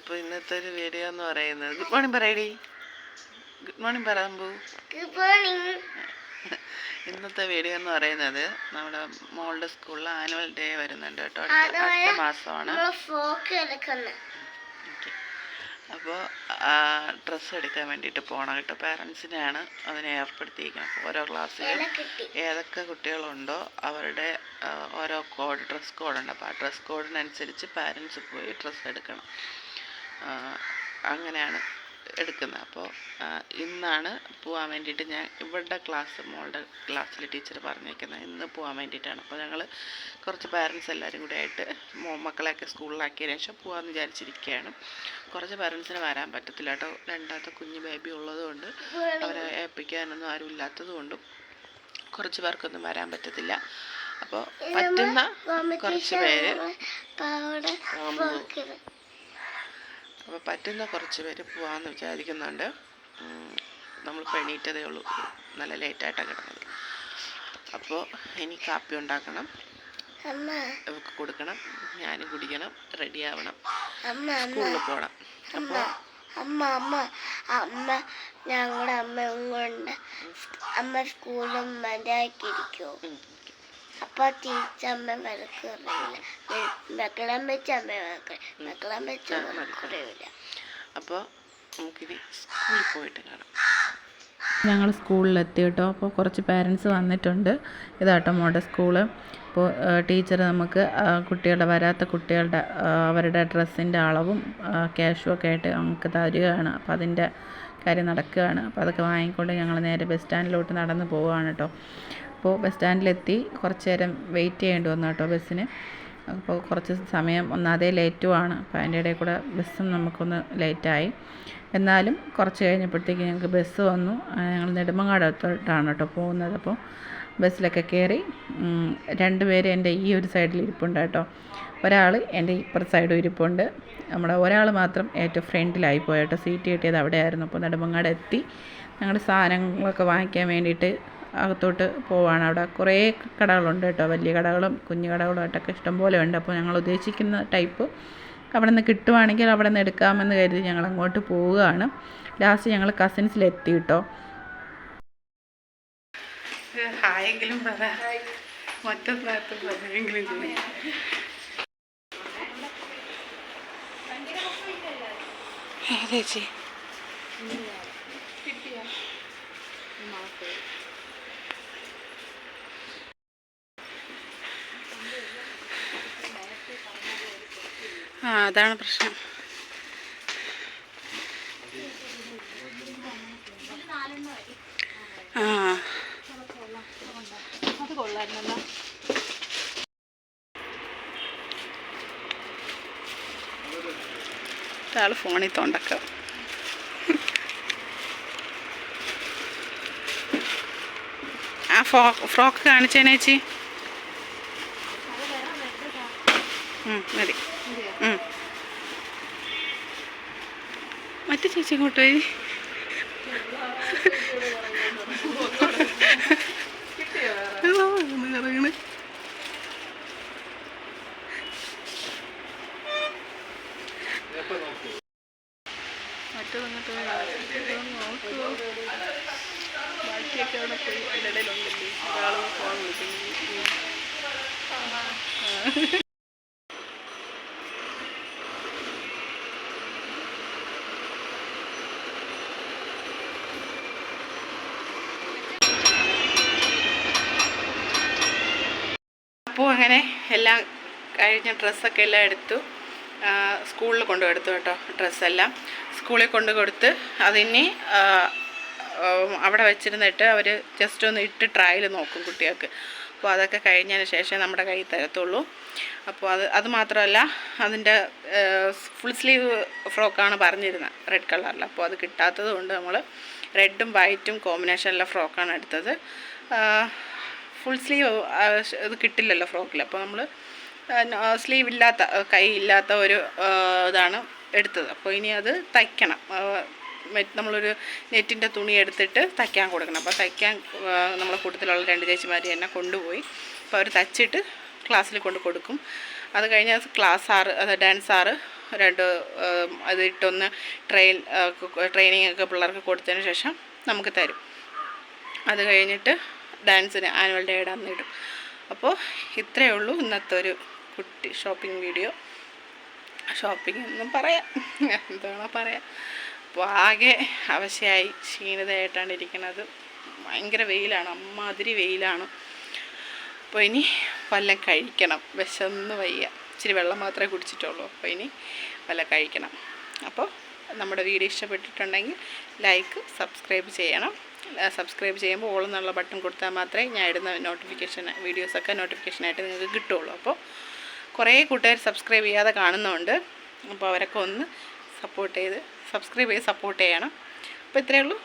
അപ്പോൾ ഇന്നത്തെ ഒരു വീഡിയോ എന്ന് പറയുന്നത് ഗുഡ് മോർണിംഗ് പറയടി. ഗുഡ് മോർണിംഗ് പറയാമ്പൂ. Good morning. ഇന്നത്തെ വീഡിയോ എന്ന് പറയുന്നത് നമ്മുടെ മോളുടെ സ്കൂളിൽ ആനുവൽ ഡേ വരുന്നുണ്ട് കേട്ടോ. അടുത്ത മാസമാണ്. അപ്പോൾ ഡ്രസ്സ് എടുക്കാൻ വേണ്ടിയിട്ട് പോകണം കേട്ടോ. പാരൻസിനെയാണ് അതിനെ ഏർപ്പെടുത്തിയിരിക്കുന്നത്. അപ്പോൾ ഓരോ ക്ലാസ്സിലും ഏതൊക്കെ കുട്ടികളുണ്ടോ അവരുടെ ഓരോ ഡ്രസ് കോഡുണ്ട്. അപ്പോൾ ആ ഡ്രസ് കോഡിനനുസരിച്ച് പാരൻസ് പോയി ഡ്രസ്സ് എടുക്കണം. അങ്ങനെയാണ് എടുക്കുന്നത്. അപ്പോൾ ഇന്നാണ് പോകാൻ വേണ്ടിയിട്ട് ഞാൻ ഇവരുടെ മോളുടെ ക്ലാസ്സിൽ ടീച്ചർ പറഞ്ഞേക്കുന്നത് ഇന്ന് പോകാൻ വേണ്ടിയിട്ടാണ്. അപ്പോൾ ഞങ്ങൾ കുറച്ച് പാരൻസ് എല്ലാവരും കൂടി ആയിട്ട് മക്കളെയൊക്കെ സ്കൂളിലാക്കിയതിന് ശേഷം പോകാമെന്ന് വിചാരിച്ചിരിക്കുകയാണ്. കുറച്ച് പാരൻസിന് വരാൻ പറ്റത്തില്ല കേട്ടോ. രണ്ടാമത്തെ കുഞ്ഞ് ബേബി ഉള്ളതുകൊണ്ട് അവരെ ഏൽപ്പിക്കാനൊന്നും ആരും ഇല്ലാത്തതുകൊണ്ടും കുറച്ച് പേർക്കൊന്നും വരാൻ പറ്റത്തില്ല. അപ്പോൾ പറ്റുന്ന കുറച്ച് പേര് പോകാമെന്ന് വിചാരിക്കുന്നുണ്ട്. നമ്മളിപ്പോൾ എണീറ്റതേ ഉള്ളൂ, നല്ല ലേറ്റായിട്ടാണ് കിടന്നത്. അപ്പോൾ ഇനി കാപ്പി ഉണ്ടാക്കണം, ഇവർക്ക് കൊടുക്കണം, ഞാനും കുടിക്കണം, റെഡിയാവണം, സ്കൂളിൽ പോകണം. അപ്പോൾ ഞങ്ങളുടെ അമ്മ സ്കൂളിൽ മര്യാദക്കിരിക്കുമോ? അപ്പോൾ ടീച്ചമ്മ വഴക്ക് പറയില്ല, മക്കളെ വെച്ച് അമ്മ മക്കളെ വെച്ച് പറയില്ല. അപ്പോൾ നമുക്കിനി സ്കൂളിൽ പോയിട്ട് കാണാം. ഞങ്ങൾ സ്കൂളിലെത്തി കേട്ടോ. അപ്പോൾ കുറച്ച് പാരൻസ് വന്നിട്ടുണ്ട്. ഇതാട്ടോ മോളുടെ സ്കൂള്. അപ്പോൾ ടീച്ചർ നമുക്ക് വരാത്ത കുട്ടികളുടെ അവരുടെ ഡ്രസ്സിൻ്റെ അളവും ക്യാഷും ഒക്കെ ആയിട്ട് നമുക്ക് തരികയാണ്. അപ്പോൾ അതിൻ്റെ കാര്യം നടക്കുകയാണ്. അപ്പോൾ അതൊക്കെ വാങ്ങിക്കൊണ്ട് ഞങ്ങൾ നേരെ ബസ് സ്റ്റാൻഡിലോട്ട് നടന്ന് പോവുകയാണ് കേട്ടോ. അപ്പോൾ ബസ് സ്റ്റാൻഡിലെത്തി കുറച്ച് നേരം വെയിറ്റ് ചെയ്യേണ്ടി വന്നു കേട്ടോ ബസ്സിന്. അപ്പോൾ കുറച്ച് സമയം ഒന്നാതെ ലേറ്റുമാണ്. അപ്പോൾ അതിൻ്റെ ഇടയിൽ കൂടെ ബസ്സും നമുക്കൊന്ന് ലേറ്റായി. എന്നാലും കുറച്ച് കഴിഞ്ഞപ്പോഴത്തേക്ക് ഞങ്ങൾക്ക് ബസ് വന്നു. ഞങ്ങൾ നെടുമങ്ങാടത്തോട്ടാണ് കേട്ടോ പോകുന്നത്. അപ്പോൾ ബസ്സിലൊക്കെ കയറി. രണ്ടുപേര് എൻ്റെ ഈ ഒരു സൈഡിൽ ഇരിപ്പുണ്ട് കേട്ടോ. ഒരാൾ എൻ്റെ ഇപ്പുറത്തെ സൈഡും ഇരിപ്പുണ്ട്. നമ്മുടെ ഒരാൾ മാത്രം ഏറ്റവും ഫ്രണ്ടിലായി പോയിട്ടോ. സീറ്റ് കിട്ടിയത് അവിടെയായിരുന്നു. അപ്പോൾ നെടുമങ്ങാട് എത്തി ഞങ്ങളുടെ സാധനങ്ങളൊക്കെ വാങ്ങിക്കാൻ വേണ്ടിയിട്ട് അകത്തോട്ട് പോവാണ്. അവിടെ കുറേ കടകളുണ്ട് കേട്ടോ. വലിയ കടകളും കുഞ്ഞു കടകളും ആയിട്ടൊക്കെ ഇഷ്ടംപോലെ ഉണ്ട്. അപ്പോൾ ഞങ്ങൾ ഉദ്ദേശിക്കുന്ന ടൈപ്പ് അവിടെ നിന്ന് കിട്ടുവാണെങ്കിൽ അവിടെ നിന്ന് എടുക്കാമെന്ന് കരുതി ഞങ്ങൾ അങ്ങോട്ട് പോവുകയാണ്. ലാസ്റ്റ് ഞങ്ങൾ കസിൻസിലെത്തി കേട്ടോ. ഹായെങ്കിലും പറ, മറ്റെങ്കിലും ചേച്ചി അതാണ് പ്രശ്നം. അത് കൊള്ളായിരുന്നല്ലോ. ഒരാൾ ഫോണിൽ തോണ്ടക്ക. ആ ഫ്രോക്ക് കാണിച്ചേനെ ചേച്ചി. മതി. മറ്റു ചേച്ചി ഇങ്ങോട്ട് പോയി. മറ്റേതങ്ങോട്ട് നോക്കുമോ? ബാക്കിയൊക്കെ അവിടെ പോയി. അതിൻ്റെ ഇടയിലുണ്ടല്ലേ ഒരാൾ ഫോൺ വിളിക്കുന്നു. അപ്പോൾ അങ്ങനെ എല്ലാം കഴിഞ്ഞ ഡ്രസ്സൊക്കെ എല്ലാം എടുത്തു. സ്കൂളിൽ കൊണ്ടുകൊടുത്തു കേട്ടോ. ഡ്രസ്സെല്ലാം സ്കൂളിൽ കൊണ്ടുകൊടുത്ത് അതിനി അവിടെ വെച്ചിരുന്നിട്ട് അവർ ജസ്റ്റ് ഒന്ന് ഇട്ട് ട്രയൽ നോക്കും കുട്ടികൾക്ക്. അപ്പോൾ അതൊക്കെ കഴിഞ്ഞതിന് ശേഷം നമ്മുടെ കയ്യിൽ തരത്തുള്ളൂ. അപ്പോൾ അത് മാത്രമല്ല, അതിൻ്റെ ഫുൾ സ്ലീവ് ഫ്രോക്കാണ് പറഞ്ഞിരുന്നത്, റെഡ് കളറിൽ. അപ്പോൾ അത് കിട്ടാത്തത് കൊണ്ട് നമ്മൾ റെഡും വൈറ്റും കോമ്പിനേഷനിലെ ഫ്രോക്കാണ് എടുത്തത്. ഫുൾ സ്ലീവ് ഇത് കിട്ടില്ലല്ലോ ഫ്രോക്കിൽ. അപ്പോൾ നമ്മൾ സ്ലീവ് ഇല്ലാത്ത, കൈ ഇല്ലാത്ത ഒരു ഇതാണ് എടുത്തത്. അപ്പോൾ ഇനി അത് തയ്ക്കണം. നമ്മളൊരു നെറ്റിൻ്റെ തുണി എടുത്തിട്ട് തയ്ക്കാൻ കൊടുക്കണം. അപ്പോൾ തയ്ക്കാൻ നമ്മളെ കൂട്ടത്തിലുള്ള 2 ചേച്ചിമാർ എന്നെ കൊണ്ടുപോയി. അപ്പോൾ അവർ തയ്ച്ചിട്ട് ക്ലാസ്സിൽ കൊണ്ട് കൊടുക്കും. അത് കഴിഞ്ഞ് ഡാൻസ് സാറ് അതിട്ടൊന്ന് ട്രെയിനിങ് ഒക്കെ പിള്ളേർക്ക് കൊടുത്തതിന് ശേഷം നമുക്ക് തരും. അത് കഴിഞ്ഞിട്ട് ഡാൻസിന് ആനുവൽ ഡേയുടെ അന്ന് ഇടും. അപ്പോൾ ഇത്രയേ ഉള്ളൂ ഇന്നത്തെ ഒരു കുട്ടി ഷോപ്പിംഗ് വീഡിയോ. ഷോപ്പിംഗ് എന്നും പറയാം, എന്താണോ പറയാം. അപ്പോൾ ആകെ അവശയായി ക്ഷീണിതയായിട്ടാണ് ഇരിക്കുന്നത്. ഭയങ്കര വെയിലാണ്, അമ്മാതിരി വെയിലാണ്. അപ്പോൾ ഇനി വല്ലതും കഴിക്കണം, വിശന്ന് വയ്യ. ഇച്ചിരി വെള്ളം മാത്രമേ കുടിച്ചിട്ടുള്ളൂ. അപ്പോൾ ഇനി വല്ലതും കഴിക്കണം. അപ്പോൾ നമ്മുടെ വീഡിയോ ഇഷ്ടപ്പെട്ടിട്ടുണ്ടെങ്കിൽ ലൈക്ക്, സബ്സ്ക്രൈബ് ചെയ്യണം. സബ്സ്ക്രൈബ് ചെയ്യുമ്പോൾ ഓൾ എന്നുള്ള ബട്ടൺ കൊടുത്താൽ മാത്രമേ ഞാൻ ഇടുന്ന വീഡിയോസൊക്കെ നോട്ടിഫിക്കേഷനായിട്ട് നിങ്ങൾക്ക് കിട്ടുള്ളൂ. അപ്പോൾ കുറേ കൂട്ടുകാർ സബ്സ്ക്രൈബ് ചെയ്യാതെ കാണുന്നുണ്ട്. അപ്പോൾ അവരൊക്കെ ഒന്ന് സബ്സ്ക്രൈബ് ചെയ്ത് സപ്പോർട്ട് ചെയ്യണം. അപ്പോൾ ഇത്രയേ ഉള്ളൂ.